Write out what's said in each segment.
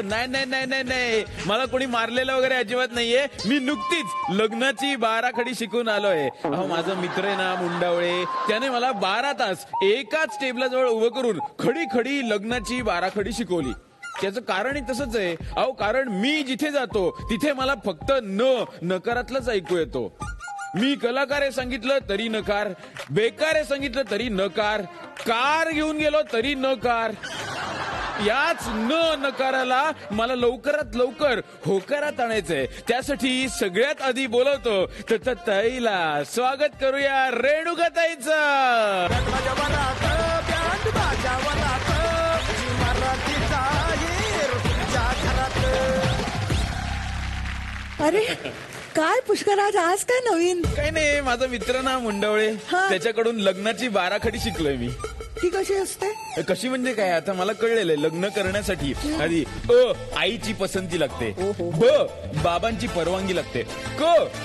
नाही नाही नाही नाही नाही, मला कोणी मारलेलं वगैरे अजिबात नाहीये. मी नुकतीच लग्नाची बाराखडी शिकून आलोय. अहो माझा मित्र आहे ना मुंडावळे, त्याने मला 12 तास एकाच टेबलाजवळ उभं करून खडी खडी लग्नाची बाराखडी शिकवली. त्याचं कारणही तसंच आहे. अहो कारण मी जिथे जातो तिथे मला फक्त नकारातलंच ऐकू येतो. मी कलाकार आहे सांगितलं तरी नकार, बेकार आहे सांगितलं तरी नकार, कार घेऊन गेलो तरी नकार. याच नकाराला मला लवकरात लवकर होकारात आणायचंय. त्यासाठी सगळ्यात आधी बोलवतो ताईला. स्वागत करूया रेणुकाताईचं. अरे काय पुष्कराज, आज काय नवीन? काही नाही, माझा मित्र ना मुंडावळे, त्याच्याकडून लग्नाची बाराखडी शिकलोय मी. ती कशी असते? कशी म्हणजे काय, आता मला कळलेलं आहे. लग्न करण्यासाठी आधी आईची पसंती लागते, ब बाबांची परवानगी लागते,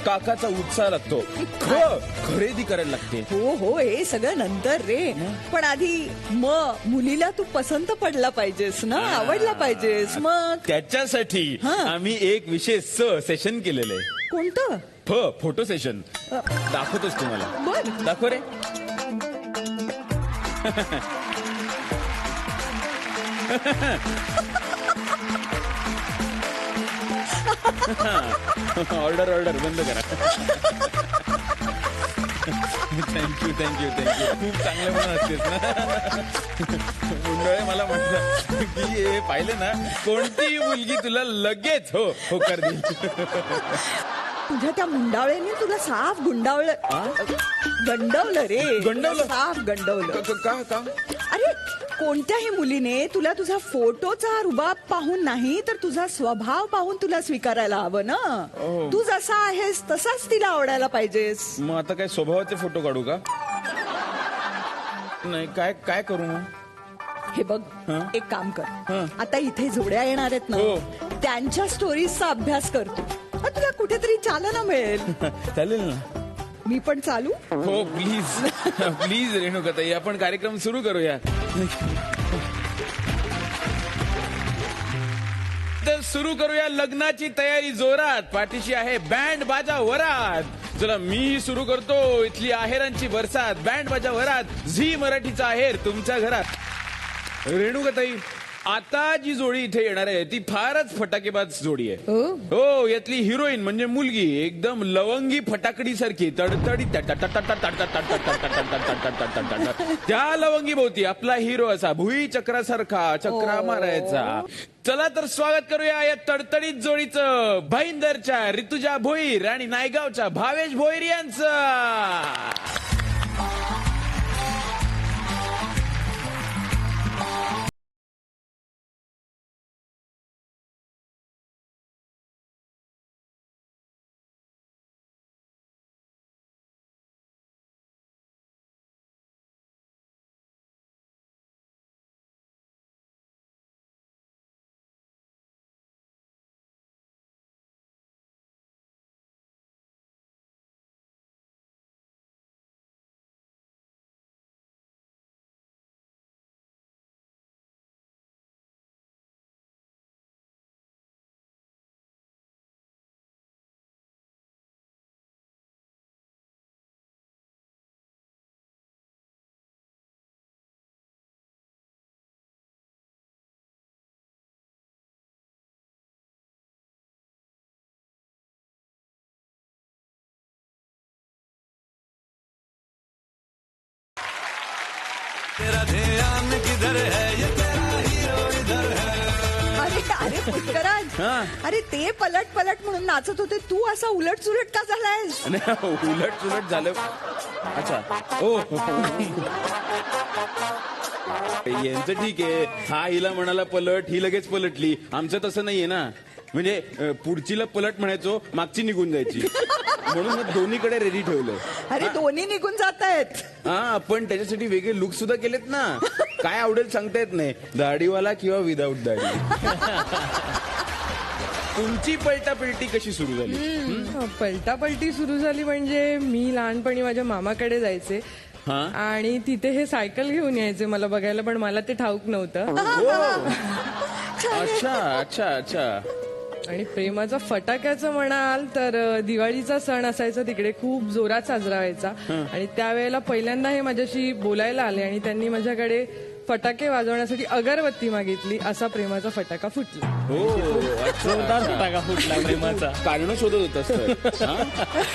काकाचा उत्साह लागतो, खरेदी करायला लागते. हो हो, हे सगळं नंतर रे. पण आधी मुलीला तू पसंत पडला पाहिजेस ना, आवडला पाहिजेस. मग त्याच्यासाठी आम्ही एक विशेष सेशन केलेलं आहे. कोणतं? Photo session. दाखवतोस तुम्हाला. बर, दाखव रे. ऑर्डर बंद करा. थँक्यू. खूप चांगलं म्हणून असतेस ना. मुंडळे मला म्हटलं की हे पाहिलं ना, कोणतीही मुलगी तुला लगेच होकार देईल. तुझ्या त्या मुंडावळ्याने तुला साफ गंडवलं रे. साफ गंडवलं. का? अरे कोणत्याही मुलीने तुला तुझा फोटोचा रुबाब पाहून नाही तर तुझा स्वभाव पाहून तुला स्वीकारायला हवं ना. तू जसा आहेस तसाच तिला आवडायला पाहिजेस. मग आता काय स्वभावाचे फोटो काढू का? नाही, काय करू मग? हे बघ, एक काम कर. आता इथे जोड्या येणार आहेत ना, त्यांच्या स्टोरीजचा अभ्यास करतो. तुला कुठेतरी चालना मिळेल. चालेल ना. मी पण चालू? हो प्लीज रेणुकाताई, आपण कार्यक्रम सुरू करूया. तर सुरू करूया लग्नाची तयारी जोरात. पाठीशी आहे बँड बाजा वरात. चला मी सुरू करतो इथली आहेरांची बरसात. बँड बाजा वरात, झी मराठीचा आहेर तुमच्या घरात. रेणुकाताई, आता जी जोडी इथे येणार आहे ती फारच फटाकेबाज जोडी आहे. हो, यातली हिरोईन म्हणजे मुलगी एकदम लवंगी फटाकडी सारखी तडतडी. त्या लवंगी भोवती आपला हिरो असा भुई चक्रासारखा चक्रा मारायचा. चला तर स्वागत करूया या तडतडीत जोडीचं. भाईंदरच्या ऋतुजा भोईर आणि नायगावच्या भावेश भोईर यांचं. तेरा ध्यान किधर है, ये तेरा हीरो इधर है. अरे पुष्कराज, अरे ते पलट म्हणून नाचत होते, तू असा उलट सुलट का झालायस? उलट सुलट झालं. अच्छा, यांचं ठीक आहे. हा हिला म्हणाला पलट, ही लगेच पलटली. आमचं तसं नाहीये ना. म्हणजे पुढचीला पलट म्हणायचो, मागची निघून जायची. म्हणून दोन्हीकडे रेडी ठेवलंय. अरे दोन्ही निघून जात आहेत. पण त्याच्यासाठी वेगळे लुक सुद्धा केलेत ना. काय आवडेल सांगता येत नाही, दाढीवाला किंवा विदाऊट दाढी. तुमची पलटापलटी कशी सुरू झाली? पलटापलटी सुरू झाली म्हणजे मी लहानपणी माझ्या मामाकडे जायचे. हा. आणि तिथे हे सायकल घेऊन यायचे मला बघायला, पण मला ते ठाऊक नव्हतं. अच्छा अच्छा अच्छा. आणि प्रेमाचा फटाक्याचं म्हणाल तर दिवाळीचा सण असायचा तिकडे, खूप जोरात साजरा व्हायचा. आणि त्यावेळेला पहिल्यांदा हे माझ्याशी बोलायला आले आणि त्यांनी माझ्याकडे फटाके वाजवण्यासाठी अगरबत्ती मागितली. असा प्रेमाचा फटाका फुटला. हो अच्छा. फटाका फुटला प्रेमाचा. कारण शोधत होत असतं.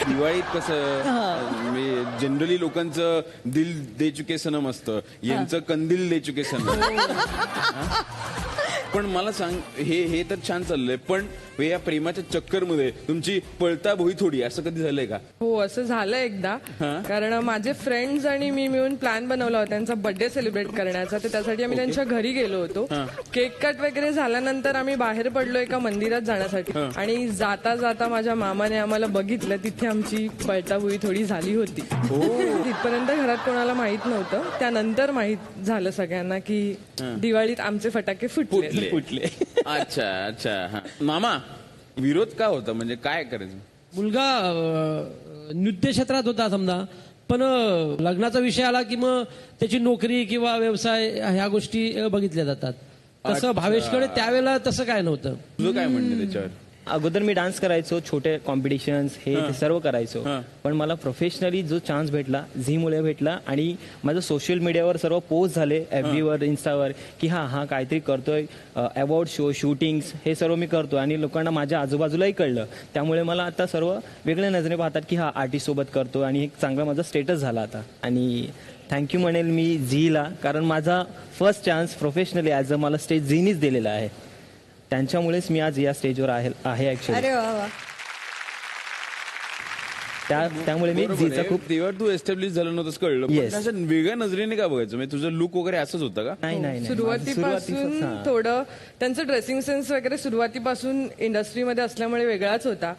दिवाळीत कसं जनरली लोकांचं दिल दे चुके सनम असतं, यांचं कंदील दे चुके सनम. पण मला सांग, हे तर छान चाललंय, पण या प्रेमाच्या चक्कर मध्ये तुमची पळता भोई थोडी असं कधी झालंय का? हो, असं झालं एकदा. कारण माझे फ्रेंड्स आणि मी मिळून प्लॅन बनवला होता त्यांचा बर्थडे सेलिब्रेट करण्याचा. तर त्यासाठी आम्ही त्यांच्या घरी गेलो होतो. केक कट वगैरे झाल्यानंतर आम्ही बाहेर पडलो एका मंदिरात जाण्यासाठी. आणि जाता जाता माझ्या मामाने आम्हाला बघितलं. तिथे आमची पळताभुई थोडी झाली होती. तिथपर्यंत घरात कोणाला माहित नव्हतं. त्यानंतर माहित झालं सगळ्यांना की दिवाळीत आमचे फटाके फुटले. अच्छा अच्छा. हा. मामा, विरोध का होता, म्हणजे काय करायचं? मुलगा नृत्य क्षेत्रात होता समजा, पण लग्नाचा विषय आला की मग त्याची नोकरी किंवा व्यवसाय ह्या गोष्टी बघितल्या जातात. तसं भावेशकडे त्यावेळेला तसं काय नव्हतं. तुझं काय म्हणणं त्याच्यावर? अगोदर मी डान्स करायचो, छोटे कॉम्पिटिशन्स हे ते सर्व करायचो. पण मला प्रोफेशनली जो चान्स भेटला झीमुळे भेटला. आणि माझं सोशल मीडियावर सर्व पोस्ट झाले, FB-वर, इन्स्टावर, की हा काहीतरी करतोय, अवॉर्ड शो, शूटिंग्स हे सर्व मी करतो. आणि लोकांना माझ्या आजूबाजूलाही कळलं. त्यामुळे मला आता सर्व वेगळ्या नजरेने पाहतात की हा आर्टिस्ट सोबत करतो. आणि एक चांगला माझा स्टेटस झाला आता. आणि थँक्यू म्हणेल मी झीला, कारण माझा first chance professionally as a मला स्टेज झीनीच दिलेला आहे. त्यांच्यामुळेच मी आज या स्टेजवर आहे ऍक्च्युली. अरे वा वा. त्यामुळे मी बरोबर झीचा आहे. खूप तेव्हा तू एस्टॅब्लिश झालं नव्हतंच कळलं. पण Yes. असं वेगळ्या नजरेने का बघायचं? म्हणजे तुझं लुक वगैरे असंच होतं का? नाही सुरुवातीपासून थोडं त्यांचं ड्रेसिंग सेन्स वगैरे सुरुवातीपासून इंडस्ट्रीमध्ये असल्यामुळे वेगळाच होता.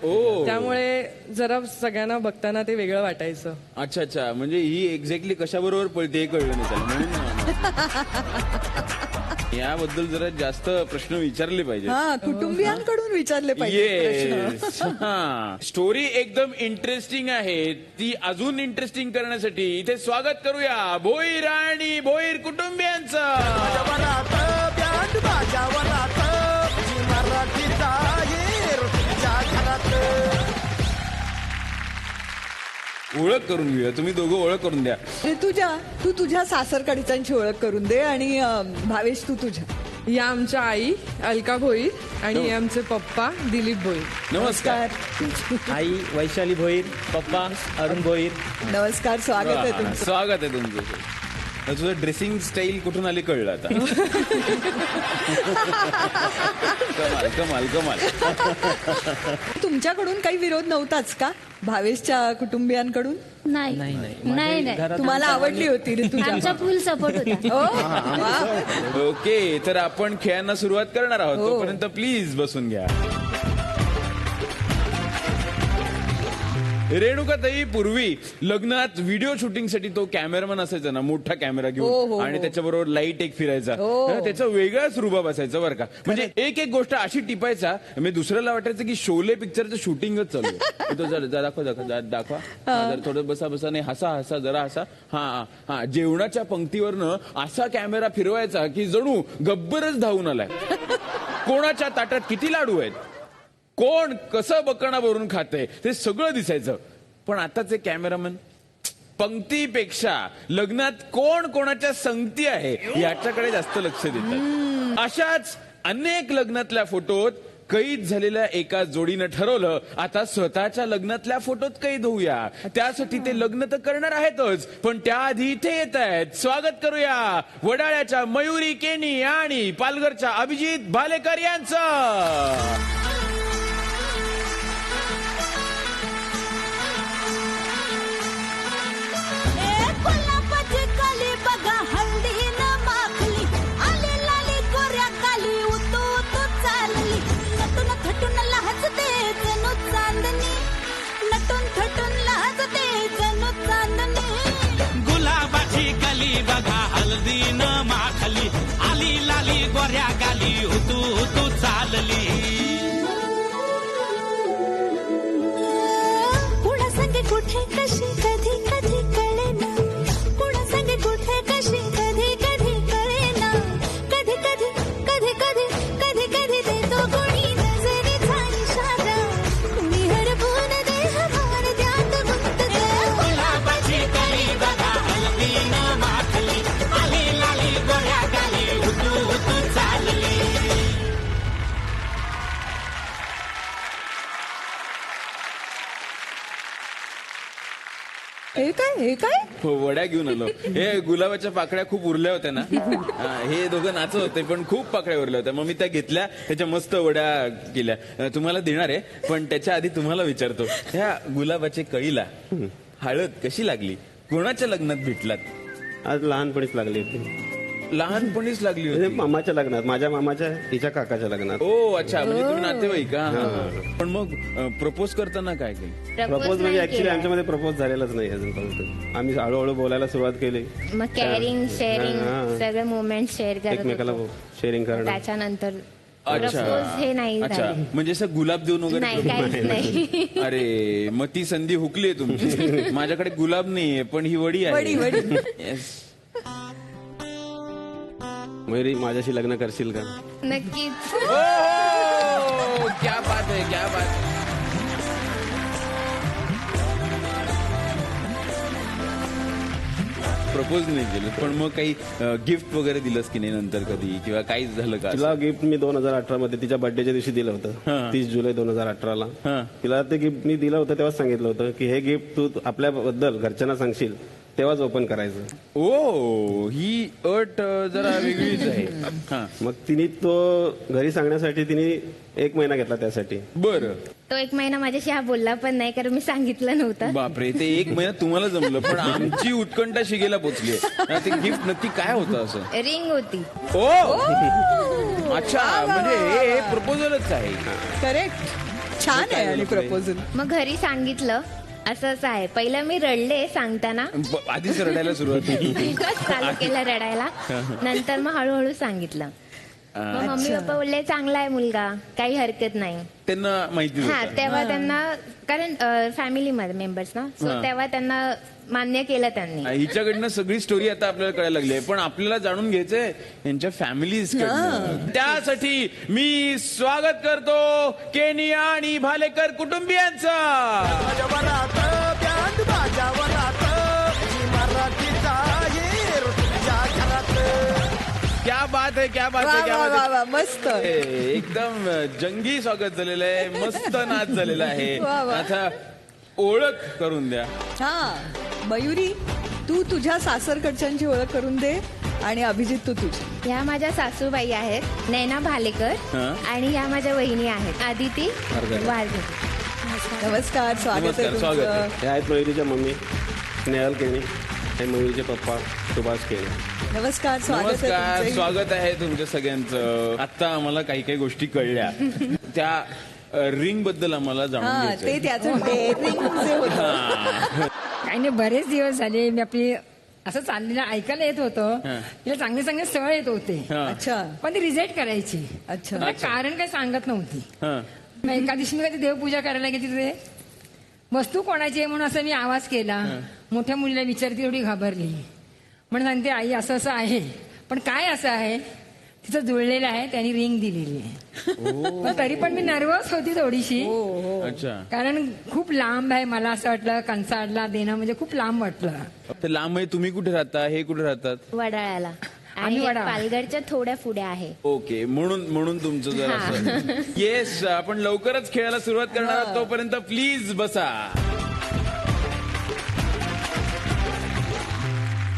त्यामुळे जरा सगळ्यांना बघताना ते वेगळं वाटायचं. अच्छा अच्छा. म्हणजे ही एक्झॅक्टली कशाबरोबर पळते हे कळलं नाही त्याला, म्हणून याबद्दल जरा जास्त प्रश्न विचारले पाहिजे. हा, कुटुंबियांकडून विचारले पाहिजे येस. हा, स्टोरी एकदम इंटरेस्टिंग आहे. ती अजून इंटरेस्टिंग करण्यासाठी इथे स्वागत करूया भोईर आणि भोईर कुटुंबियांचं. ओळख करून घेऊया. तुम्ही दोघं ओळख करून द्या. तू तुझ्या सासरकडच्यांची ओळख करून दे. आणि भावेश तू तुझ्या. या आमच्या आई अलका भोईर आणि हे आमचे पप्पा दिलीप भोईर. नमस्कार. आई वैशाली भोईर, पप्पा अरुण भोईर. नमस्कार, स्वागत आहे तुमचं. स्वागत आहे तुमचं. तुझं ड्रेसिंग स्टाईल कुठून आली कळलं आता. कमाल कमाल कमाल. तुमच्याकडून काही विरोध नव्हताच का भावेशच्या कुटुंबियांकडून? नाही नाही तुम्हाला आवडली होती ऋतुजा? आमचा फुल सपोर्ट होता. ओ, वा. ओके, तर आपण खेळांना सुरुवात करणार आहोत. तोपर्यंत प्लीज बसून घ्या. रेणुकाताई, पूर्वी लग्नात व्हिडिओ शूटिंगसाठी तो कॅमेरामन असायचा ना, मोठा कॅमेरा घेऊन, आणि त्याच्याबरोबर लाईट एक फिरायचा. त्याचा वेगळाच रुबाब असायचा बरं का. म्हणजे एक एक गोष्ट अशी टिपायचा, म्हणजे दुसऱ्याला वाटायचं की शोले पिक्चरचं शूटिंगच चालू आहे. तो दाखवा जरा थोडं बसा नाही, हसा जरा हसा. हा, जेवणाच्या पंक्तीवरनं असा कॅमेरा फिरवायचा की जणू गब्बरच धावून आलाय. कोणाच्या ताटात किती लाडू आहेत, कोण कसं बकणा भरून खातंय ते सगळं दिसायचं. पण आताचे कॅमेरामन पंक्तीपेक्षा लग्नात कोण कोणाच्या संगती आहे याच्याकडे जास्त लक्ष देतात. अशाच अनेक लग्नातल्या फोटोत कैद झालेल्या एका जोडीनं ठरवलं आता स्वतःच्या लग्नातल्या फोटोत कैद होऊया. त्यासाठी ते लग्न तर करणार आहेतच, पण त्याआधी इथे येत आहेत. स्वागत करूया वडाळ्याच्या मयुरी केनी आणि पालघरच्या अभिजित भालेकर यांचं. गुलाबाची कली बघा हल्दी न माखली, आली लाली गोऱ्या गाली तू चालली. कुणा संगे कुठे कशी कधी कधी कळेना, हे काय हो, वड्या घेऊन आलो. हे गुलाबाच्या पाकळ्या खूप उरल्या होत्या ना, हे दोघं नाचत होते पण खूप पाकळ्या उरल्या होत्या. मग मी त्या घेतल्या, त्याच्या मस्त वड्या केल्या. तुम्हाला देणार आहे, पण त्याच्या आधी तुम्हाला विचारतो, ह्या गुलाबाच्या कळीला हळद कशी लागली? कोणाच्या लग्नात भेटलात? आज लहानपणीच लागली होती. लहानपणीच लागली म्हणजे होती? मामाच्या लग्नात, माझ्या मामाच्या तिच्या काकाच्या लग्नात. ओ अच्छा, म्हणजे तुम्ही नातेवाईक का? पण मग प्रपोज करताना काय केलं? प्रपोज म्हणजे ऍक्च्युली आमच्यामध्ये प्रपोज झालेलाच नाही अजूनपर्यंत. आम्ही हळूहळू बोलायला सुरुवात केली, मग कॅरिंग शेअरिंग हा. सगळे मोमेंट शेअर करत एकमेकाला होतो. शेअरिंग करणं. त्याच्यानंतर अच्छा. प्रपोज हे नाही अच्छा, झाले. म्हणजे असं गुलाब देऊन वगैरे? नाही काहीच नाही. अरे मग ती संधी हुकली आहे तुमची. माझ्याकडे गुलाब नाहीये, पण ही वडी आहे. वडी. Yes. मयुरी, माझ्याशी लग्न करशील का? नक्कीच. ओ, क्या बात आहे, क्या बात. प्रपोज नाही केलं, पण मग काही गिफ्ट वगैरे दिलंस की नाही नंतर कधी, किंवा काही झालं का? तिला गिफ्ट मी 2018 मध्ये तिच्या बर्थडेच्या दिवशी दिलं हा. होतं, 30 जुलै 2018ला. हा. तिला ते गिफ्ट मी दिलं होतं तेव्हाच सांगितलं होतं की हे गिफ्ट तू आपल्याबद्दल घरच्यांना सांगशील तेव्हाच ओपन करायचं. ओ, ही अट जरा वेगळीच आहे. हा, मग तिने तो घरी सांगण्यासाठी तिने 1 महिना घेतला त्यासाठी. बरं. तो 1 महिना माझ्याशी हा बोलला पण नाही, कारण मी सांगितलं नव्हतं. बापरे, ते 1 महिना तुम्हाला जमलं, पण आमची उत्कंठा शिगेला पोचली. ते गिफ्ट नक्की काय होतं असं? रिंग होती. ओ, अच्छा, म्हणजे हे प्रपोजलच आहे. करेक्ट. छान आहे आणि प्रपोजल. मग घरी सांगितलं असं असं आहे. पहिलं मी रडले सांगताना, आधीच रडायला सुरुवात केली. चालू केलं रडायला. नंतर मग हळूहळू सांगितलं. मग मम्मी पप्पा बोलले चांगला आहे मुलगा, काही हरकत नाही. त्यांना माहिती हा, होतं. तेव्हा त्यांना, कारण फॅमिली मध्ये मेंबर्स ना, सो तेव्हा त्यांना मान्य केलं त्यांनी. हिच्याकडनं सगळी स्टोरी आता आपल्याला कळायला लागली आहे, पण आपल्याला जाणून घ्यायचंय यांच्या फॅमिलीज. त्यासाठी मी स्वागत करतो केनिया आणि भालेकर कुटुंबियांचं. क्या बात आहे, क्या बात आहे, क्या बात आहे. वा मस्त. एकदम जंगी स्वागत झालेलं आहे, मस्त नाच झालेला आहे. वा, वा. आता ओळख करून द्या. हा, मयुरी, तू तुझ्या सासरकडच्यांची ओळख करून दे आणि अभिजित तू तुझी. ह्या माझ्या सासूबाई आहेत, नैना भालेकर, हा. आणि ह्या माझ्या वहिनी आहेत, आदिती वारगे. नमस्कार, स्वागत आहे नमस्कार, स्वागत आहे. तुमचं. हे आहेत मयुरीच्या मम्मी स्नेहल केणी आणि मयुरीचे पप्पा सुभाष केणी. नमस्कार, स्वागत आहे नमस्कार, तुमचं. स्वागत आहे तुमच्या सगळ्यांचं. आता आम्हाला काही काही गोष्टी कळल्या. त्या रिंग बद्दल आम्हाला जाणून हा, घ्यायचंय. ते त्याचं डेअरिंग जे होतं. काही नाही, बरेच दिवस झाले मी आपली असं चाललेलं ऐकायला येत होतं. तिला चांगले चांगले स्थळ येत होते, हा. अच्छा पण ती रिजेक्ट करायची. अच्छा. मला कारण काही सांगत नव्हती. हा. मग एका दिवशी मी कधी देवपूजा करायला गेली, तिथे वस्तू कोणाची आहे म्हणून असं मी आवाज केला. मोठ्या मुलीला विचारते, थोडी घाबरली. म्हणून सांगते, आई असं असं आहे, पण काय असं आहे? तिचं जुळलेलं आहे, त्यांनी रिंग दिलेली आहे. पण तरी पण मी नर्वस होती थोडीशी, अच्छा. कारण खूप लांब आहे. मला असं वाटलं कंसाडला देणं म्हणजे खूप लांब वाटलं. तर लांब आहे. तुम्ही कुठे राहता, हे कुठे राहतात? वडाळ्याला, आणि आम्ही हे वडाळा. पालघरच्या थोड्या पुढे आहे. ओके, म्हणून तुमचं जरा असं. येस, आपण लवकरच खेळायला सुरुवात करणार आहोत. तोपर्यंत प्लीज बसा.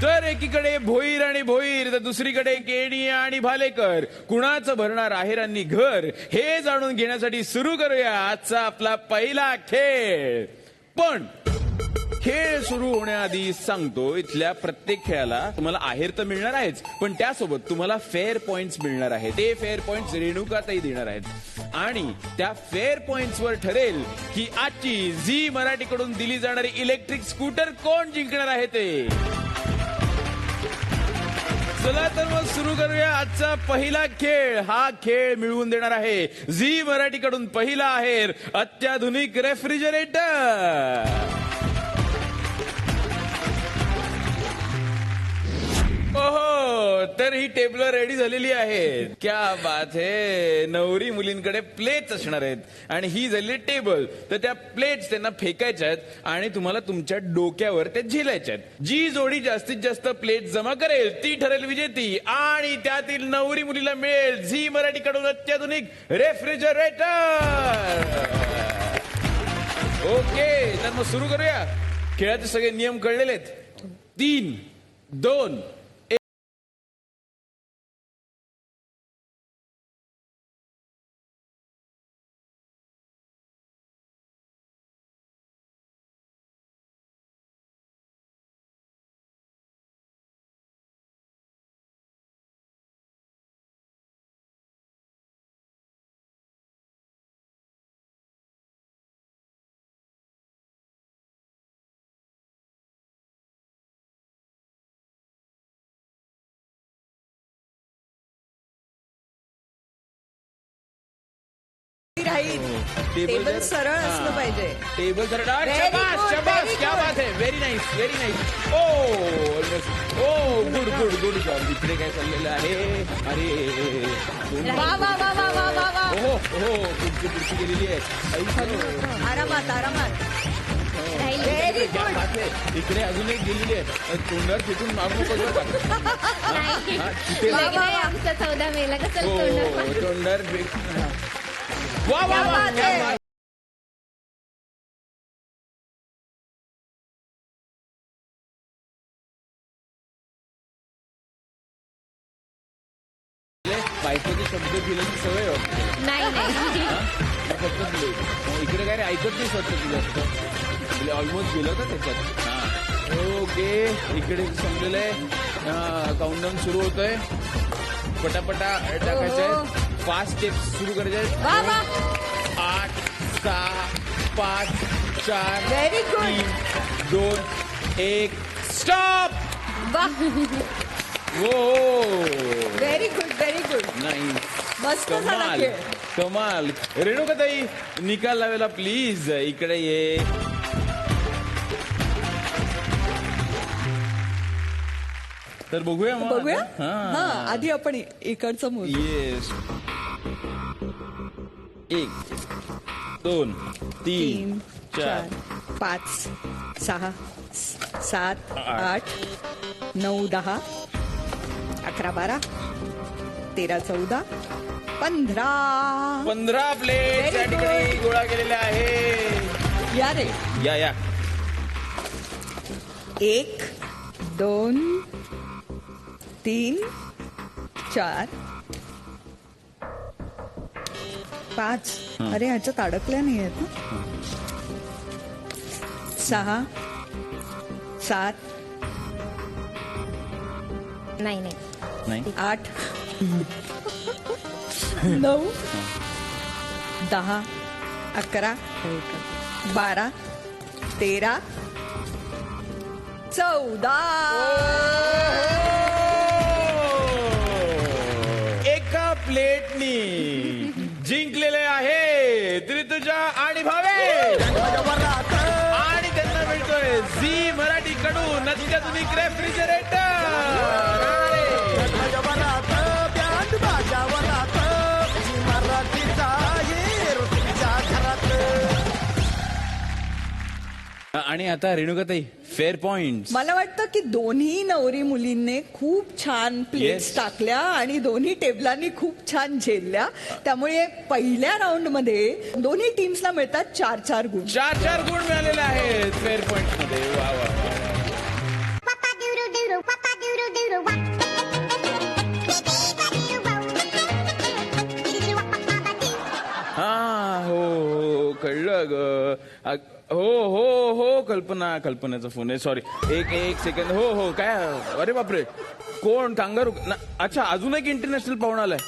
तर एकीकडे भोईर आणि भोईर, तर दुसरीकडे केनिया आणि भालेकर. कुणाचं भरणार आहेरांनी घर, हे जाणून घेण्यासाठी सुरू करूया आजचा आपला पहिला खेळ. पण खेळ सुरू होण्याआधी सांगतो, इथल्या प्रत्येक खेळाला तुम्हाला आहेर तर मिळणार आहेच, पण त्यासोबत तुम्हाला फेअर पॉइंट्स मिळणार आहेत. ते फेअर पॉइंट्स रेणुकाताई देणार आहेत, आणि त्या फेअर पॉइंट्स वर ठरेल की आजची झी मराठीकडून दिली जाणारी इलेक्ट्रिक स्कूटर कोण जिंकणार आहे ते. चला तर मग सुरू करूया आजचा पहिला खेळ. हा खेळ मिळवून देणार आहे झी मराठीकडून पहिला आहेर, अत्याधुनिक रेफ्रिजरेटर. ओहो, तर ही टेबल रेडी झालेली आहेत. क्या बात है. नवरी मुलींकडे प्लेट्स असणार आहेत, आणि ही झालेली टेबल. तर त्या प्लेट्स त्यांना फेकायच्या आहेत आणि तुम्हाला तुमच्या डोक्यावर त्या झेलायच्या आहेत. जी जोडी जास्तीत जास्त प्लेट जमा करेल ती ठरेल विजेती, आणि त्यातील नवरी मुलीला मिळेल झी मराठीकडून अत्याधुनिक रेफ्रिजरेटर. ओके, तर मग सुरू करूया. खेळाचे सगळे नियम कळलेले आहेत. 3, 2, राहील. टेबल सरळ असलं पाहिजे. टेबल तर Very शबाश good, शबाश very क्या good. बात है. Very nice very nice. Oh good good good job. इकडे काय चाललेलं आहे. अरे वा वा वा वा वा वा वा. हो पुढची गेलेली आहे. आरामात आरामात. राहिली. Very क्या good. बात आहे. इकडे अजून एक गेलेली आहे. तोंडावर फेकून मारू नको बरं का. नाही. हा, तिथे लग्न आहे आमचं 14 मेला कसं हो तोंडावर? तोंडावर फेक. वा वा क्या वा बात क्या है. बात. बायकोचे शब्द दिल्याची सवय वाटते. नाही नाही. फक्त दिले. इकडे काय रे ऐकत नाही वाटतं तुझं असतं. ऑलमोस्ट गेलं होतं त्याच्यात. हा ओके इकडे संपलेलं आहे. काउंटडाऊन सुरू होतोय. पटापटा टाकायचंय. 5 स्टेप्स सुरू करायचे आहेत. वा वा. 8, 6, 5, 4, Very good. 3, 2, 1 स्टॉप. वा. हो व्हेरी गुड व्हेरी गुड. नाही मस्त झाला कमाल खेळ. कमाल. रेणुकाताई निकाल लावायला प्लीज इकडे ये. तर बघूया मग बघूया. हा हा आधी आपण इकडचं मोजू. येस. 1, 2, 3, 4, 5, 6, 7, 8, 9, 10, 11, 12, 13, 14, 15. 15 प्लेट Very त्या ठिकाणी good. गोळा केलेल्या आहे. या रे. या 1, 2, 3, 4, 5. अरे ह्याच्यात अडकल्या नाही आहेत ना. 6, 7, नाही नाही. नाही 8, 9, 10, 11, 12, 13, 14. एका प्लेटनी जिंकलेले आहे ऋतुजा आणि भावे. आणि त्यांना मिळतोय झी मराठी कडून अत्याधुनिक रेफ्रिजरेटर. आणि आता रेणुकाताई फेअर पॉइंट. मला वाटतं की दोन्ही नवरी मुलींनी खूप छान प्लेट्स Yes. टाकल्या आणि दोन्ही टेबलांनी खूप छान झेलल्या. त्यामुळे पहिल्या राऊंड मध्ये दोन्ही टीम्सला मिळतात 4-4 गुण. 4 गुण मिळालेले आहेत फेअर पॉइंट मध्ये. वा वा वा. हा हो कळलं ग. हो कल्पनाचा फोन आहे. सॉरी एक सेकंड. हो काय. अरे बापरे कोण कांगारू. अच्छा अजून एक इंटरनॅशनल पाहुणा आलाय.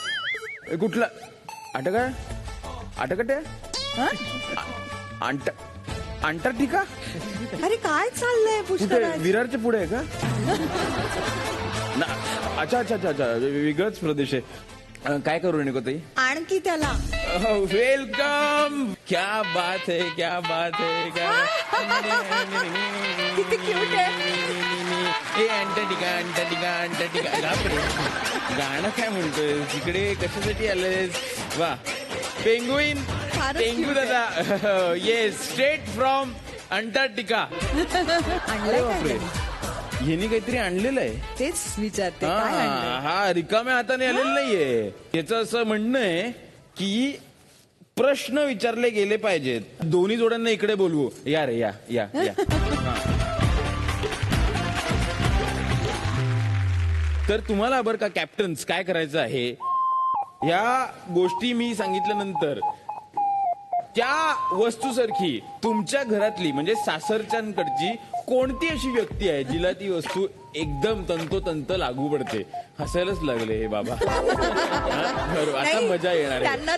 कुठला आटकटे अंटार्क्टिका. अरे काय चाललंय कुठे पुष्कराज. विरारच्या पुढे आहे का. अच्छा वेगळाच प्रदेश आहे. काय करू रेणुकाताई. आणखी त्याला वेलकम. क्या बात है क्या बात है. क्या किती क्यूट आहे. अंटार्क्टिका. गाणं काय म्हणतोय तिकडे कशासाठी आलंयस. वा पेंगुइन. फारच पेंगू cute दादा. Yes straight from Antarctica. आणलंय बापरे काय? यांनी काहीतरी आणलेलं आहे. तेच विचारते काय आणलंय? हा रिकाम्या हाताने आलेलं नाहीये. याचं असं म्हणणं आहे की प्रश्न विचारले गेले पाहिजेत. दोन्ही जोड्यांना इकडे बोलवू. या रे या. हा. तर तुम्हाला बरं का कॅप्टन्स काय करायचं आहे, या गोष्टी मी सांगितल्यानंतर त्या वस्तूसारखी तुमच्या घरातली म्हणजे सासरच्यांकडची कोणती अशी व्यक्ती आहे जिला ती वस्तू एकदम तंतोतंत लागू पडते. हसायलाच लागले हे बाबा. हा? बरोबर, आता नाही, मजा येणार आहे.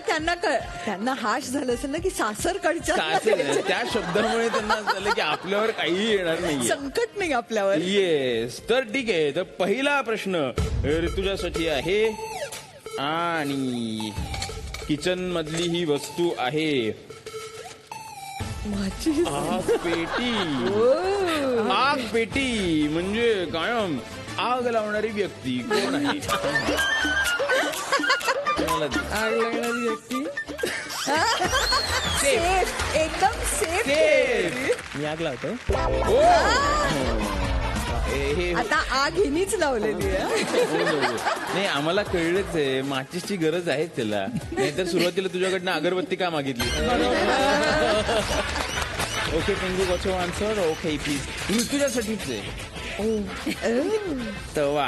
त्यांना हाश झालं असेल ना की सासरकडच्या त्या शब्दामुळे त्यांना असं झालं की आपल्यावर काहीही येणार नाहीये, संकट नाही आपल्यावर. येस. तर ठीक आहे, तर पहिला प्रश्न ऋतुजासाठी आहे आणि किचन मधली ही वस्तू आहे आग पेटी. आग पेटी म्हणजे कायम आग लावणारी व्यक्ती कोण आहे? आग लागणारी व्यक्ती सेफ, एकदम सेफ. मी आग लावतो. आता आग हिनीच लावलेली आहे. नाही, आम्हाला कळलंच आहे माचीसची गरज आहे त्याला, नाहीतर सुरुवातीला तुझ्याकडनं अगरबत्ती का मागितली? Okay Pingu, what's your answer? Okay please. तुझ्यासाठीच आहे तवा.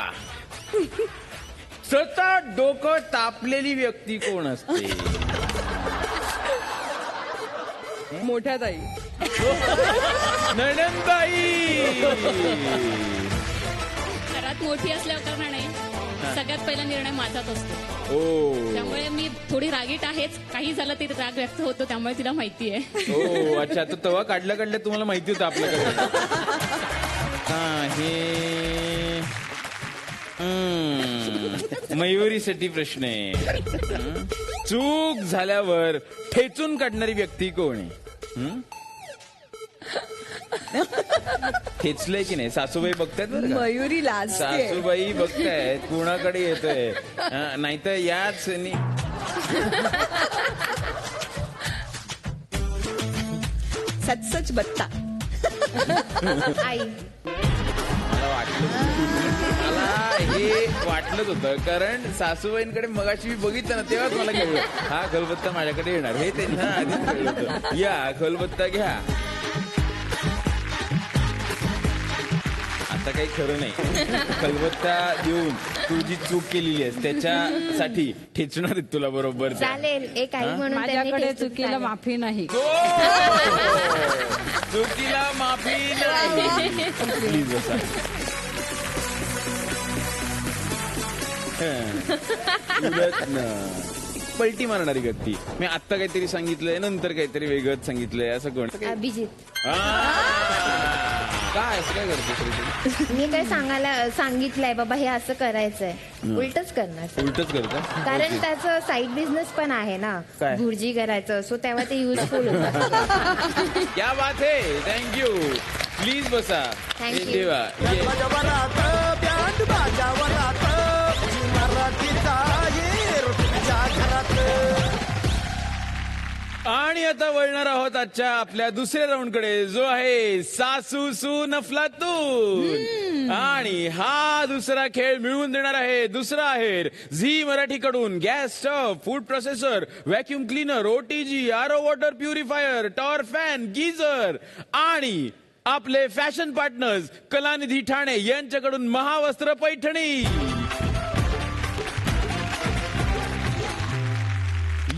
सतत डोकं तापलेली व्यक्ती कोण असते? मोठ्या ताई. नणंदबाई. घरात मोठी असल्या कारणाने सगळ्यात पहिला निर्णय माझाच असतो. ओ, त्यामुळे मी थोडी रागीट आहेच. काही झालं तरी राग व्यक्त होतो, त्यामुळे तिला माहिती आहे. ओ अच्छा, तर तवा काढल्या तुम्हाला माहिती होतं आपल्याकडे. हा, हे मयुरीसाठी प्रश्न आहे. चूक झाल्यावर ठेचून काढणारी व्यक्ती कोण आहे? ठेचलंय की नाही? सासूबाई बघतायत बरं का? मयुरी लाजते. सासूबाई बघतायत कुणाकडे येतोय, नाहीतर याच सच बत्ता. आई. मला हे वाटलंच होतं, कारण सासूबाईंकडे मगाशी मी बघितलं ना तेव्हाच मला कळलं हा खलबत्ता माझ्याकडे येणार, हे त्यांना आधीच कळलं होतं. या खलबत्ता घ्या. आता काही खरं नाही, खलबत्ता देऊन तू जी चूक केलेली आहेस त्याच्यासाठी ठेचणार आहेत तुला बरोबर. चालेल, एक आई म्हणून माझ्याकडे चुकीला माफी नाही. चुकीला माफी नाही. प्लीज बसा. पलटी मारणारी व्यक्ती. मी आत्ता काहीतरी सांगितलंय, नंतर काहीतरी वेगळंच सांगितलंय, असं कोण? अभिजित. काय असं काय करतो? मी काय सांगितलंय बाबा हे असं करायचंय, उलटच करणार. उलटच करतो कारण त्याचं साईड बिझनेस पण आहे ना, काय? भुर्जी करायचं, सो तेव्हा ते युजफुल होतं. क्या बात है. थँक्यू. प्लीज बसा. Thank you. देवा आणि आता वळणार आहोत आजच्या आपल्या दुसऱ्या राऊंडकडे, जो आहे सासू सून अफलातून. आणि हा दुसरा खेळ मिळवून देणार आहे दुसरा आहेर झी मराठीकडून gas stove, food processor, vacuum cleaner, OTG, RO water purifier, tower fan, geyser आणि आपले फॅशन पार्टनर्स कलानिधी ठाणे यांच्याकडून महावस्त्र पैठणी.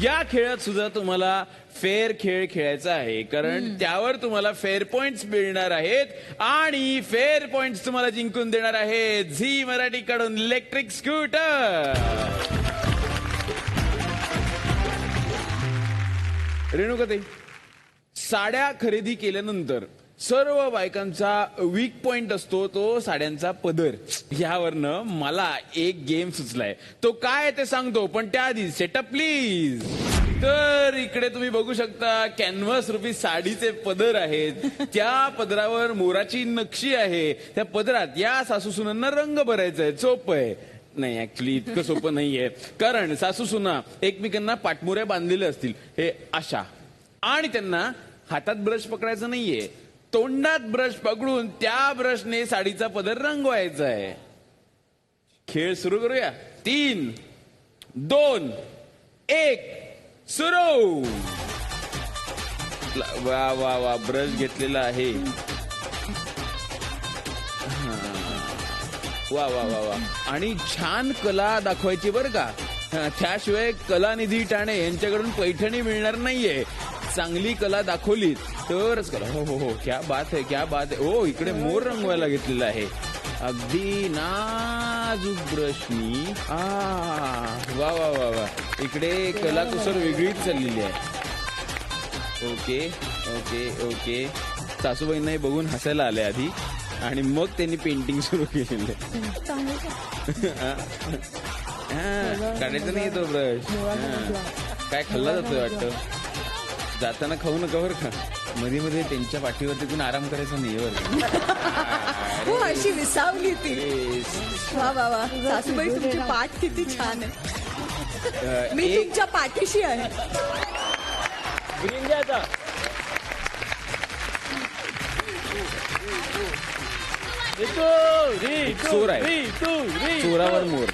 या खेळात सुद्धा तुम्हाला फेअर खेळ खेळायचा आहे, कारण त्यावर तुम्हाला फेअर पॉइंट्स मिळणार आहेत आणि फेअर पॉइंट्स तुम्हाला जिंकून देणार आहेत झी मराठीकडून इलेक्ट्रिक स्कूटर. रेणुकाताई, साड्या खरेदी केल्यानंतर सर्व बायकांचा वीक पॉइंट असतो तो साड्यांचा पदर. यावरनं मला एक गेम सुचलाय, तो काय ते सांगतो, पण त्याआधी सेटअप प्लीज. तर इकडे तुम्ही बघू शकता कॅनव्हास रूपी साडीचे पदर आहेत, त्या पदरावर मोराची नक्षी आहे, त्या पदरात या सासूसुनांना रंग भरायचा आहे. सोपं आहे. नाही, ऍक्च्युली इतकं सोपं नाहीये, कारण सासूसुना एकमेकांना पाठमोऱ्या बांधलेल्या असतील हे अशा, आणि त्यांना हातात ब्रश पकडायचं नाहीये, तोंडात ब्रश पकडून त्या ब्रशने साडीचा पदर रंगवायचा आहे. खेळ सुरू करूया. 3, 2, 1 सुरू. वा वा वा, ब्रश घेतलेला आहे. वा वा वा वा. आणि छान कला दाखवायची बरं का. त्याशिवाय कलानिधी ठाणे यांच्याकडून पैठणी मिळणार नाहीये. चांगली कला दाखवली तरच कला. हो हो हो, क्या बात आहे, क्या बात आहे. ओ, इकडे मोर रंगवायला घेतलेला आहे. अगदी नाजूक ब्रशनी. वा वा वा वा. इकडे कलाकुसर वेगळीच चाललेली आहे. Okay okay okay. सासूबाईंनाही बघून हसायला आले आधी आणि मग त्यांनी पेंटिंग सुरू केलेलं काढायचं नाही तो ब्रश. काय खाल्ला जातोय वाटतं. जाताना खाऊ नका बरं का. मध्ये मध्ये त्यांच्या पाठीवरती पण आराम करायचा नाही बरं. हो, अशी विसावली ती. वा वा वा. सासूबाई तुमची पाठ किती छान आहे. मी तुमच्या पाठीशी आहे. चोर आहे. चोरावर मोर.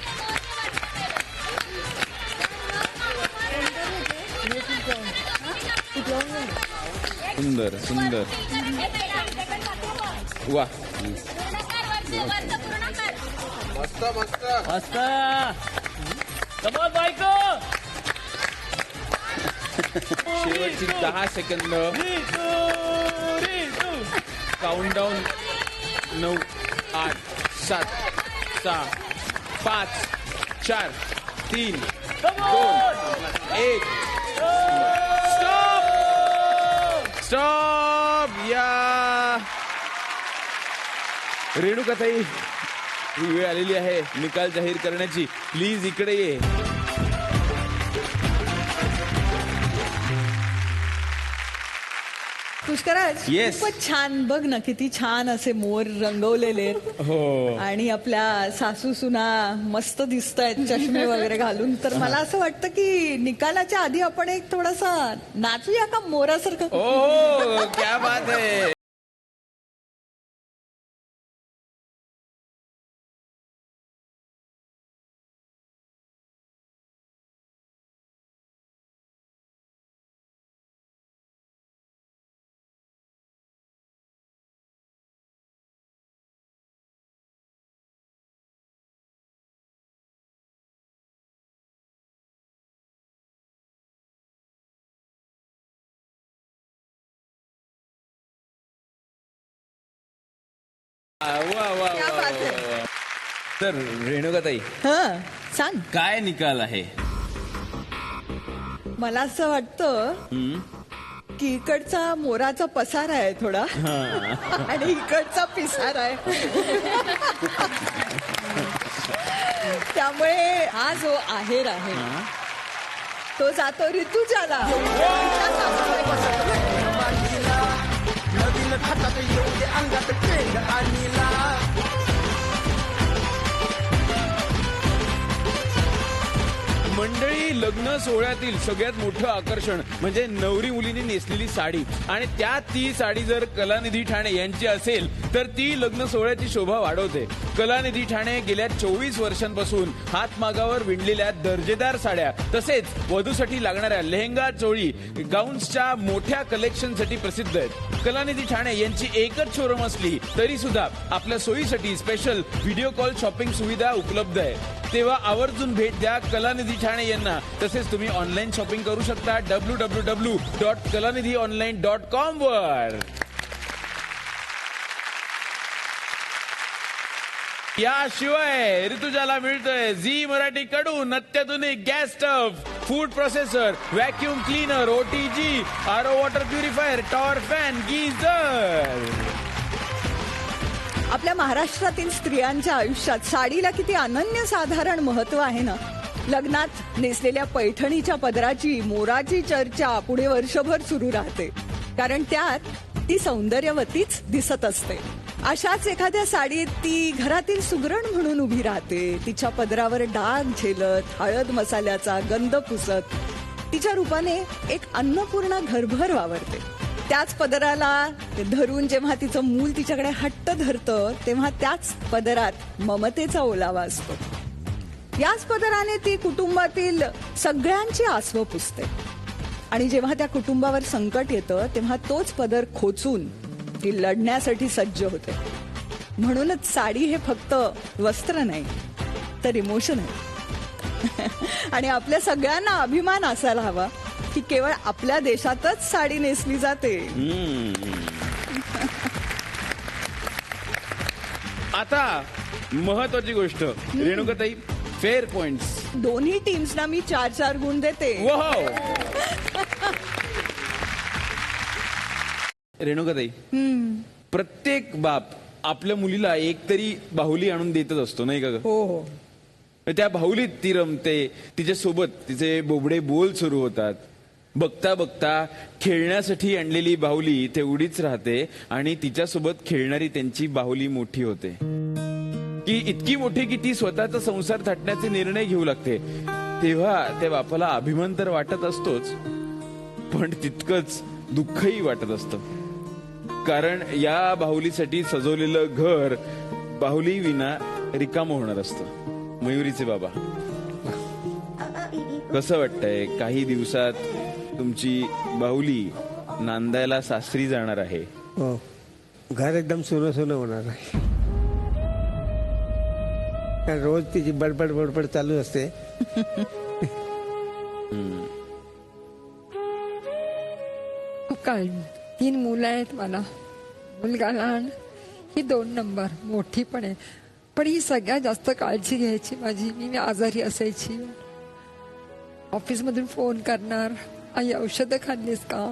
सुंदर सुंदर. वा मस्त मस्त मस्त. शेवटची 10 सेकंद. काउंटडाऊन. 9 8 7 6 5 4 3 2 1. स्टॉप. या रेणुकाताई, ही वेळ आलेली आहे निकाल जाहीर करण्याची. प्लीज इकडे ये. पुष्कराज, Yes. खूपच छान. बघ ना किती छान असे मोर रंगवलेले. हो. आणि आपल्या सासू सुना मस्त दिसत आहेत चष्मे वगैरे घालून. तर मला असं वाटतं की निकालाच्या आधी आपण एक थोडासा नाचूया का मोरासारखं. ओ, क्या बात है. वा वा क्या वा बात है. वा. तर रेणुकाताई, हं, सांग. काय निकाल आहे. मला असं वाटतं की इकडचा मोराचा पसारा आहे थोडा आणि इकडचा पिसारा आहे. त्यामुळे हा जो आहेर आहे तो जातो ऋतुजाला. मंडळी, लग्न सोहळ्यातील सगळ्यात मोठं आकर्षण म्हणजे नवरी मुलीने नेसलेली साडी. आणि त्यात ती साडी जर कलानिधी ठाणे यांची असेल तर ती लग्न सोहळ्याची शोभा वाढवते. कलानिधी ठाणे गेल्या 24 वर्षांपासून हातमागावर विणलेल्या दर्जेदार साड्या तसेच वधूसाठी लागणाऱ्या लेहंगा, चोळी, गाऊन्सच्या मोठ्या कलेक्शनसाठी प्रसिद्ध आहेत. कलानिधी ठाणे यांची एकच शोरूम असली तरी सुद्धा आपल्या सोयीसाठी स्पेशल व्हिडिओ कॉल शॉपिंग सुविधा उपलब्ध आहे. तेव्हा आवर्जून भेट द्या कलानिधी ठाणे यांना. तसेच तुम्ही ऑनलाईन शॉपिंग करू शकता www.kalanidhionline.com वर. याशिवाय ऋतुजाला मिळतोय झी मराठी कडून अत्याधुनिक gas stove, food processor, vacuum cleaner, OTG, RO water purifier, tower fan, geyser. आपल्या महाराष्ट्रातील स्त्रियांच्या आयुष्यात साडीला किती अनन्यसाधारण महत्व आहे ना. लग्नात नेसलेल्या पैठणीच्या पदराची, मोराची चर्चा पुढे वर्षभर सुरू राहते. कारण त्यात ती सौंदर्यवतीच दिसत असते. अशाच एखाद्या साडीत ती घरातील सुगरण म्हणून उभी राहते. तिच्या पदरावर डाग झेलत, हळद मसाल्याचा गंध पुसत तिच्या रूपाने एक अन्नपूर्णा घरभर वावरते. त्याच पदराला धरून जेव्हा तिचं मूल तिच्याकडे हट्ट धरतं तेव्हा त्याच पदरात ममतेचा ओलावा असतो. याच पदराने ती कुटुंबातील सगळ्यांची आसवं पुसते. आणि जेव्हा त्या कुटुंबावर संकट येतं तेव्हा तोच पदर खोचून ती लढण्यासाठी सज्ज होते. म्हणूनच साडी हे फक्त वस्त्र नाही तर इमोशन आहे. आणि आपल्या सगळ्यांना अभिमान असायला हवा की केवळ आपल्या देशातच साडी नेसली जाते. आता महत्वाची गोष्ट रेणुकाताई, फेअर पॉइंट्स. दोन्ही टीम्सना मी 4-4 गुण देते. वाव. रेणुकाताई, प्रत्येक बाप आपल्या मुलीला एक तरी बाहुली आणून देतच असतो नाही का ग? हो हो. त्या बाहुलीत ती रमते, तिच्यासोबत तिचे बोबडे बोल सुरू होतात. बघता बघता खेळण्यासाठी आणलेली बाहुली तेवढीच राहते आणि तिच्यासोबत खेळणारी त्यांची बाहुली मोठी होते, की इतकी मोठी की ती स्वतःचा संसार थाटण्याचे निर्णय घेऊ लागते. तेव्हा त्या बापाला अभिमान तर वाटत असतोच, पण तितकंच दुःखही वाटत असतं. कारण या बाहुलीसाठी सजवलेलं घर बाहुली विना रिकामं होणार असतं. मयुरीचे बाबा, कसं वाटतंय काही दिवसात तुमची बाहुली नांदायला सासरी जाणार आहे? हो, घर एकदम सोनं सोनं होणार आहे. कारण रोज तिची बडबड बडबड चालू असते. खूप काळजी. 3 मुलं आहेत मला. मुलगा लहान, ही 2 नंबर, मोठी पण आहे. पण ही सगळ्यात जास्त काळजी घ्यायची माझी. मी आजारी असायची, ऑफिसमधून फोन करणार, आई औषधं खाल्लीस का?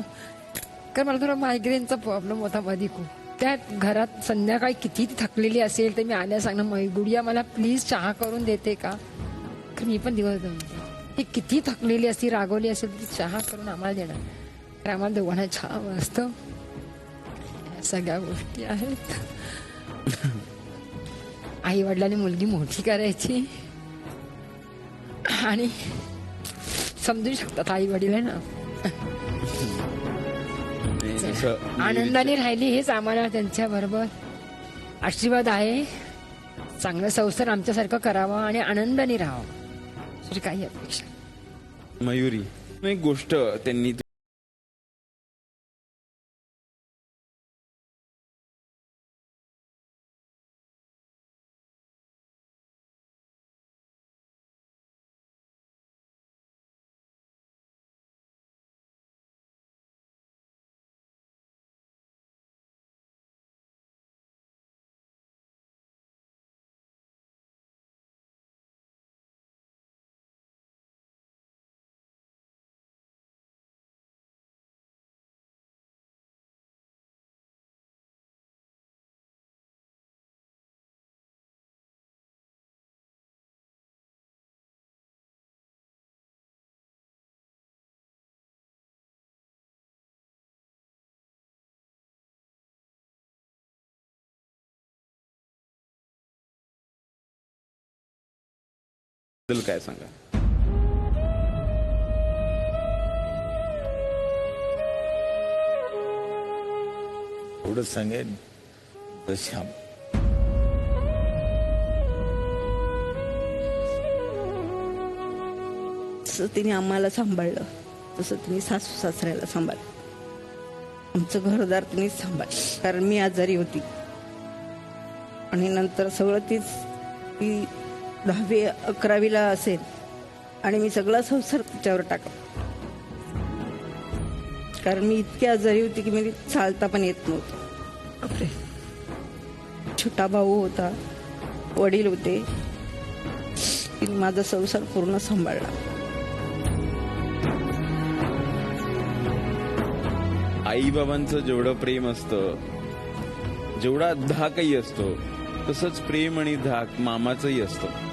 कारण मला थोडा मायग्रेनचा प्रॉब्लेम होता मध्ये खूप. त्या घरात संध्याकाळी किती थकलेली असेल तर मी आल्या सांगणार, गुडिया मला प्लीज चहा करून देते का? कारण मी पण दिवस ती किती थकलेली असती, रागवली असेल ती चहा करून आम्हाला देणार. तर आम्हाला दोघांना छान असतं. सगळ्या गोष्टी आहेत. आई वडिलांनी मुलगी मोठी करायची आणि समजू शकतात आई वडील आहे ना. आनंदाने राहिली हेच आम्हाला त्यांच्या बरोबर आशीर्वाद आहे. चांगलं संसार आमच्यासारखं करावा आणि आनंदाने राहावं, दुसरी काही अपेक्षा. मयुरी, एक गोष्ट त्यांनी काय सांगा? एवढंच सांगेन, श्याम जसं तिने आम्हाला सांभाळलं तसं तिने सासू सासऱ्याला सांभाळलं. आमचं घरदार तिनेच सांभाळलं. कारण मी आजारी होती आणि नंतर सगळं तीच, ती 10वी 11वीला असेल आणि मी सगळा संसार तिच्यावर टाकला. कारण मी इतकी आजारी होती की मी चालता पण येत नव्हतं. छोटा भाऊ होता, वडील होते, तिने माझा संसार पूर्ण सांभाळला. आई बाबांचं जेवढं प्रेम असतं, जेवढा धाकही असतो, तसंच प्रेम आणि धाक मामाचंही असतं.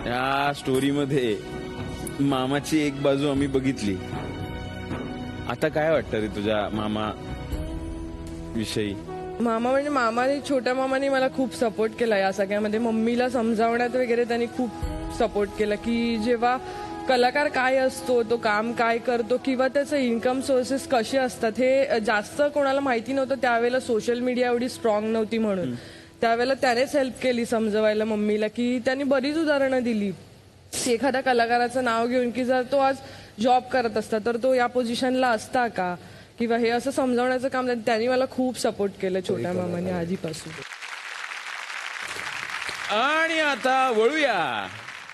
या स्टोरीमध्ये मामाची एक बाजू आम्ही बघितली. आता काय वाटतं रे तुझ्या मामा विषयी? मामा म्हणजे मामाने, छोट्या मामाने मला खूप सपोर्ट केला या सगळ्यामध्ये. मम्मीला समजावण्यात वगैरे त्यांनी खूप सपोर्ट केला की जेव्हा कलाकार काय असतो, तो काम काय करतो किंवा त्याचं इन्कम सोर्सेस कसे असतात हे जास्त कोणाला माहिती नव्हतं. त्यावेळेला सोशल मीडिया एवढी स्ट्रॉंग नव्हती, म्हणून त्यावेळेला त्यानेच हेल्प केली समजवायला मम्मीला. की त्यांनी बरीच उदाहरणं दिली की एखाद्या कलाकाराचं नाव घेऊन की जर तो आज जॉब करत असता तर तो या पोझिशनला असता का, किंवा हे असं समजावण्याचं काम त्यांनी मला खूप सपोर्ट केलं छोट्या मामाने आधीपासून. आणि आता वळूया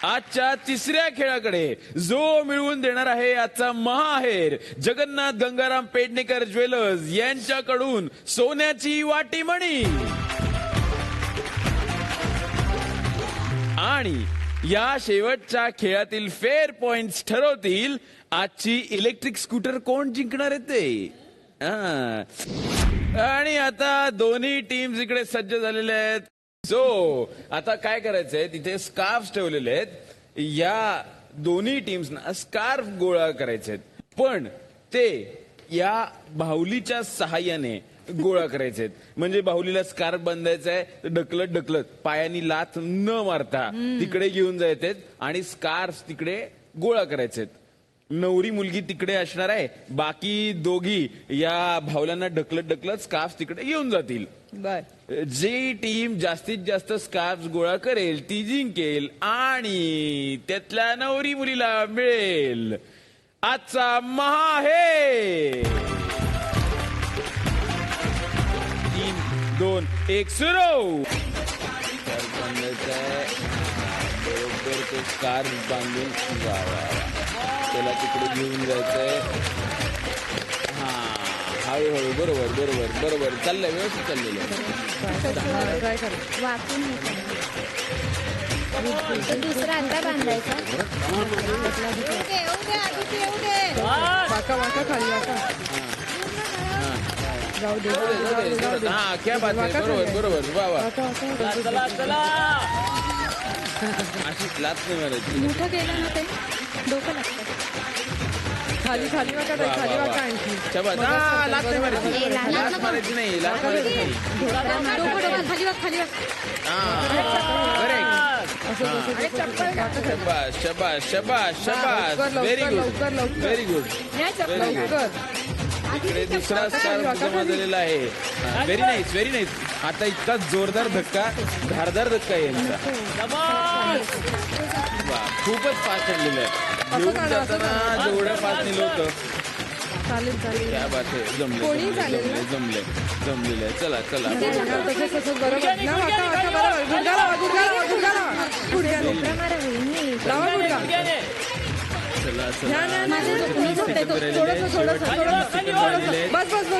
आजच्या तिसऱ्या खेळाकडे, जो मिळवून देणार आहे आजचा महाहेर जगन्नाथ गंगाराम पेडणेकर ज्वेलर्स यांच्याकडून सोन्याची वाटीमणी. आणि या शेवटच्या खेळातील फेअर पॉइंट्स ठरवतील आजची इलेक्ट्रिक स्कूटर कोण जिंकणार आहे ते. आणि आता दोन्ही टीम्स इकडे सज्ज झालेल्या आहेत. सो आता काय करायचंय, तिथे स्कार्फ ठेवलेले आहेत. या दोन्ही टीम्सना स्कार्फ गोळा करायचे आहेत, पण ते या बाहुलीच्या सहाय्याने गोळा करायचे आहेत. म्हणजे बाहुलीला स्कार्फ बांधायचा आहे, ढकलत ढकलत पायानी लाथ न मारता तिकडे घेऊन जायचे आणि स्कार्फ तिकडे गोळा करायचे आहेत. नवरी मुलगी तिकडे असणार आहे, बाकी दोघी या भावल्यांना ढकलत ढकलत स्कार्फ तिकडे घेऊन जातील. जी टीम जास्तीत जास्त स्कार्फ गोळा करेल ती जिंकेल आणि त्यातल्या नवरी मुलीला मिळेल आजचा महाहेर. 3, 2, 1 सुरू. बरोबर तो स्कार्फ बांधून त्याला तिकडे घेऊन जायचंय. हा, हळूहळू. बरोबर बरोबर बरोबर चाललंय, व्यवस्थित चाललेलं आहे. दुसरा आता बांधायचा. हा, क्या बात आहे. बरोबर बरोबर. वा वा. अशी लाच नाही मारायची. मोठं गेलं ना ते डोकं लागतं. खाली खाली वाका खाली वाका आणखी. लाच नाही मारायची. लाच मारायची नाही. लाच मारायची नाही. खाली वाक खाली वाक. शबाश शबाश शबाश शबाश. Very good very good very good. इकडे दुसरा स्कार्फ जमा झालेला आहे. Very nice very nice. आता इतका जोरदार धक्का, धारदार धक्का यांचा. खूपच फास्ट आणलेलं आहे. घेऊन जाताना जेवढ्या फास्ट नेलं होतं. चालेल चालेल. क्या बात आहे. जमले जमले जमले जमलेलं आहे. चला चला.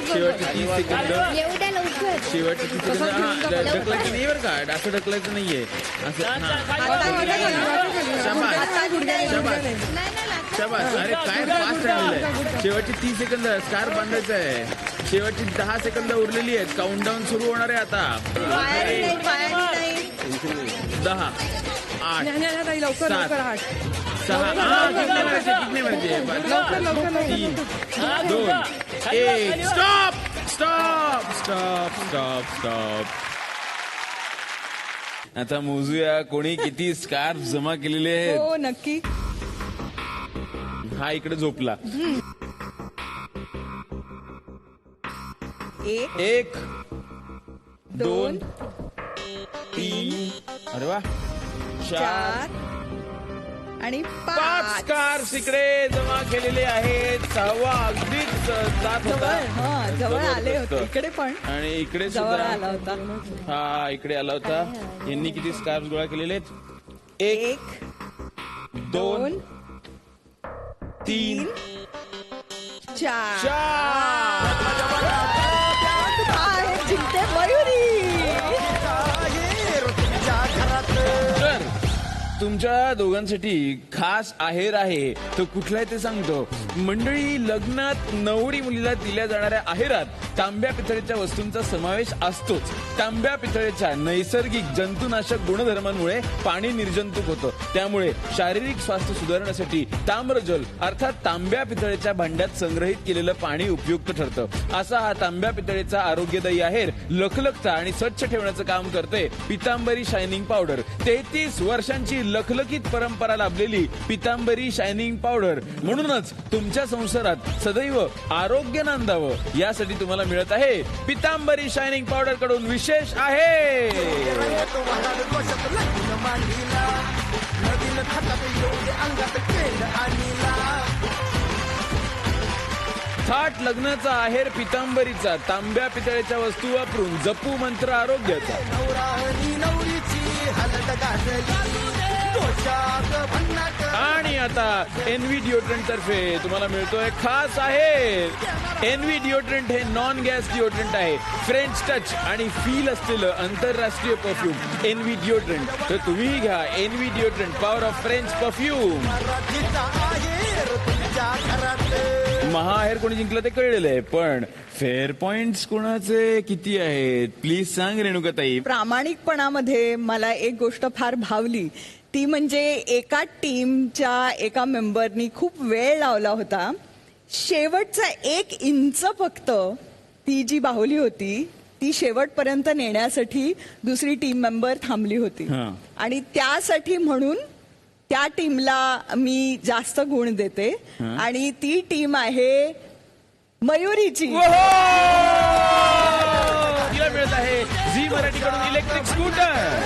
शेवटची 30 सेकंद. हा, ढकलायचं नाही बरं का, असं ढकलायचं नाहीये. असं शबाश. अरे काय फास्ट राहिलेलं. शेवटची 30 सेकंद स्कार्फ बांधायचं आहे. शेवटची 10 सेकंद उरलेली आहेत. काउंटडाऊन सुरू होणार आहे आता. 10, 8, 7, 6. कितने बजे? 3, 2, 1. Stop stop stop stop stop. आता मोजूया कोणी किती स्कार्फ जमा केलेले आहेत. हो नक्की. हा इकडे झोपला. 1, 2, 3. अरे वा. 4 आणि 5 स्कार्फ इकडे जमा केलेले आहेत. 6वा अगदीच जात होता. जवळ आले होते इकडे पण. आणि इकडे जवळ सुद्धा आला होता. हा इकडे आला होता. यांनी किती स्कार्फ गोळा केलेले आहेत? 1, 2, 3, 4. 4. जिंकते मयुरी. तर तुमच्या दोघांसाठी खास आहेर आहे. तो कुठला आहे ते सांगतो. मंडळी, लग्नात नवरी मुलीला दिल्या जाणाऱ्या आहेरात तांब्या पितळेच्या वस्तूंचा समावेश असतोच. तांब्या पितळेच्या नैसर्गिक जंतुनाशक गुणधर्मांमुळे पाणी निर्जंतुक होतं. त्यामुळे शारीरिक स्वास्थ्य सुधारण्यासाठी ताम्रजल अर्थात तांब्या पितळेच्या भांड्यात संग्रहित केलेलं पाणी उपयुक्त ठरतं. असा हा तांब्या पितळेचा आरोग्यदायी आहेर लखलखता आणि स्वच्छ ठेवण्याचं काम करते पितांबरी शायनिंग पावडर. 33 वर्षांची लखलखीत परंपरा लाभलेली पितांबरी शायनिंग पावडर. म्हणूनच तुमच्या संसारात सदैव आरोग्य नांदावं यासाठी तुम्हाला मिळत आहे पितांबरी शायनिंग पावडर कडून विशेष आहे. थाट लग्नाचा आहेर पितांबरीचा, तांब्या पितळेच्या वस्तू वापरून जपू मंत्र आरोग्याचा. आणि आता एनव्ही डिओड्रंट तर्फे तुम्हाला मिळतोय खास आहे. एनव्ही डिओड्रंट हे नॉन गॅस डिओड्रंट आहे. फ्रेंच टच आणि फील असलेलं आंतरराष्ट्रीय परफ्यूम एनव्ही डिओड्रंट. तर तुम्ही घ्या Envy deodorant, power of French perfume. महाहेर कोणी जिंकलं ते कळलेलं आहे, पण फेअर पॉइंट्स कोणाचे किती आहेत प्लीज सांग रेणुकाताई. प्रामाणिकपणामध्ये मला एक गोष्ट फार भावली, ती म्हणजे एका टीमच्या एका मेंबरनी खूप वेळ लावला होता. शेवटचा 1 इंच फक्त ती जी बाहुली होती ती शेवटपर्यंत नेण्यासाठी दुसरी टीम मेंबर थांबली होती. आणि त्यासाठी म्हणून त्या टीमला मी जास्त गुण देते. आणि ती टीम आहे मयुरीची. तिला मिळत आहे झी मराठीकडून इलेक्ट्रिक स्कूटर.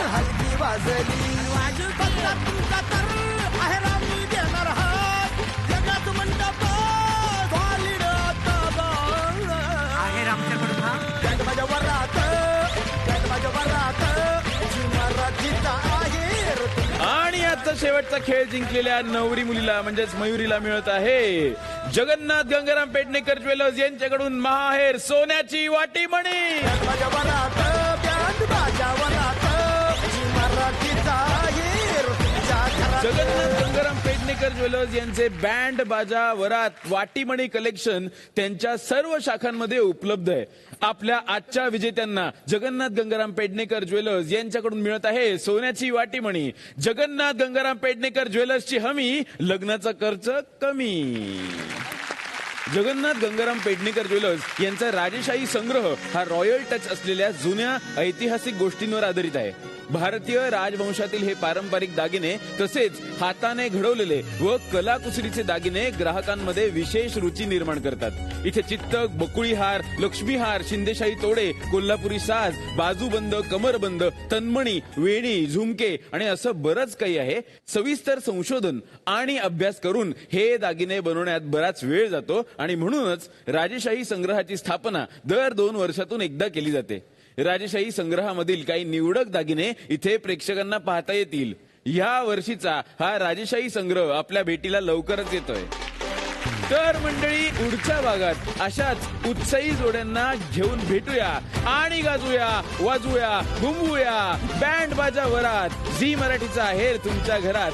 आणि आजचा शेवटचा खेळ जिंकलेल्या नवरी मुलीला म्हणजेच मयुरीला मिळत आहे जगन्नाथ गंगाराम पेडणेकर ज्वेलर्स यांच्याकडून महाहेर सोन्याची वाटीमणी. जगन्नाथ गंगाराम पेडणेकर ज्वेलर्स यांचे बँड बाजा वरात वाटीमणी कलेक्शन त्यांच्या सर्व शाखांमध्ये उपलब्ध आहे. आपल्या आजच्या विजेत्यांना जगन्नाथ गंगाराम पेडणेकर ज्वेलर्स यांच्याकडून मिळत आहे सोन्याची वाटीमणी. जगन्नाथ गंगाराम पेडणेकर ज्वेलर्सची हमी, लग्नाचा खर्च कमी. जगन्नाथ गंगाराम पेडणेकर ज्वेलर्स यांचा राजेशाही संग्रह हा रॉयल टच असलेल्या जुन्या ऐतिहासिक गोष्टींवर आधारित आहे. भारतीय राजवंशातील हे पारंपरिक दागिने तसेच हाताने घडवलेले व कलाकुसरीचे दागिने ग्राहकांमध्ये विशेष रुची निर्माण करतात. इथे चित्तक, बकुळी हार, लक्ष्मी हार, शिंदेशाही तोडे, कोल्हापुरी साज, बाजूबंद, कमरबंद, तन्मणी, वेणी, झुमके आणि असं बरंच काही आहे. सविस्तर संशोधन आणि अभ्यास करून हे दागिने बनवण्यात बराच वेळ जातो आणि म्हणूनच राजेशाही संग्रहाची स्थापना दर 2 वर्षातून एकदा केली जाते. राजेशाही संग्रहामधील काही निवडक दागिने इथे प्रेक्षकांना पाहता येतील. या वर्षीचा हा राजेशाही संग्रह आपल्या भेटीला लवकरच येतोय. तर मंडळी, पुढच्या भागात अशाच उत्साही जोड्यांना घेऊन भेटूया आणि गाजूया, वाजूया, घुमवूया. बँड बाजा वरात झी मराठीचा आहेर तुमच्या घरात.